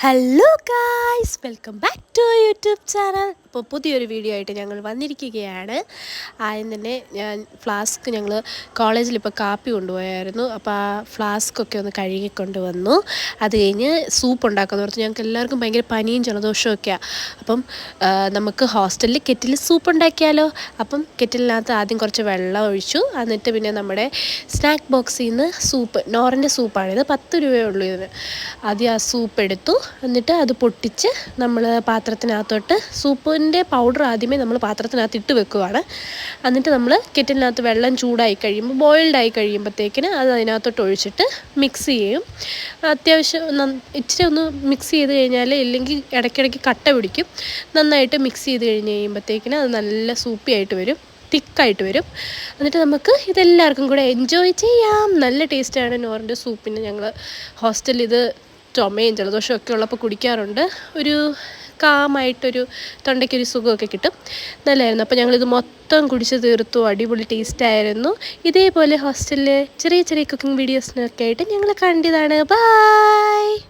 Hello guys, welcome back to YouTube channel. അപ്പോൾ പുതിയൊരു video ആയിട്ട് ഞങ്ങൾ വന്നിരിക്കുകയാണ്. ആദ്യം തന്നെ ഞാൻ ഞങ്ങൾ കോളേജിൽ ഇപ്പോൾ കാപ്പി കൊണ്ടുപോയായിരുന്നു. അപ്പോൾ ആ ഫ്ലാസ്കൊക്കെ ഒന്ന് കഴുകിക്കൊണ്ട് വന്നു. അത് കഴിഞ്ഞ് സൂപ്പ് ഉണ്ടാക്കാമെന്ന് ഓർത്ത്. ഞങ്ങൾക്ക് എല്ലാവർക്കും ഭയങ്കര പനിയും ജലദോഷവും ഒക്കെയാണ്. അപ്പം നമുക്ക് ഹോസ്റ്റലിൽ കെറ്റിൽ സൂപ്പ് ഉണ്ടാക്കിയാലോ. അപ്പം കെറ്റിലിനകത്ത് ആദ്യം കുറച്ച് വെള്ളം ഒഴിച്ചു. എന്നിട്ട് പിന്നെ നമ്മുടെ സ്നാക്ക് ബോക്സിൽ നിന്ന് സൂപ്പ്, നോറിൻ്റെ സൂപ്പാണിത്, 10 രൂപയേ ഉള്ളൂ ഇതിന്. ആദ്യം ആ സൂപ്പ് എടുത്തു. എന്നിട്ട് അത് പൊട്ടിച്ച് നമ്മൾ പാത്രത്തിനകത്തോട്ട്, സൂപ്പിൻ്റെ പൗഡർ ആദ്യമേ നമ്മൾ പാത്രത്തിനകത്ത് ഇട്ട് വെക്കുകയാണ്. എന്നിട്ട് നമ്മൾ കെറ്റിലിനകത്ത് വെള്ളം ചൂടായി കഴിയുമ്പോൾ, ബോയിൽഡായി കഴിയുമ്പോഴത്തേക്കിന് അത് അതിനകത്തോട്ട് ഒഴിച്ചിട്ട് മിക്സ് ചെയ്യും. അത്യാവശ്യം ഇച്ചിരി ഒന്ന് മിക്സ് ചെയ്ത് കഴിഞ്ഞാൽ, ഇല്ലെങ്കിൽ ഇടയ്ക്കിടയ്ക്ക് കട്ട പിടിക്കും. നന്നായിട്ട് മിക്സ് ചെയ്ത് കഴിയുമ്പോഴത്തേക്കിന് അത് നല്ല സൂപ്പിയായിട്ട് വരും, തിക്കായിട്ട് വരും. എന്നിട്ട് നമുക്ക് ഇതെല്ലാവർക്കും കൂടെ എൻജോയ് ചെയ്യാം. നല്ല ടേസ്റ്റാണ് നോറിൻ്റെ സൂപ്പിന്. ഞങ്ങൾ ഹോസ്റ്റലിൽ ഇത് ചുമയും ജലദോഷവും ഒക്കെ ഉള്ളപ്പോൾ കുടിക്കാറുണ്ട്. ഒരു കാമായിട്ടൊരു തൊണ്ടയ്ക്കൊരു സുഖമൊക്കെ കിട്ടും. നല്ലതായിരുന്നു. അപ്പോൾ ഞങ്ങളിത് മൊത്തം കുടിച്ച് തീർത്തു. അടിപൊളി ടേസ്റ്റായിരുന്നു. ഇതേപോലെ ഹോസ്റ്റലിലെ ചെറിയ ചെറിയ കുക്കിംഗ് വീഡിയോസിനൊക്കെ ആയിട്ട് ഞങ്ങൾ കണ്ടതാണ്. ബൈ.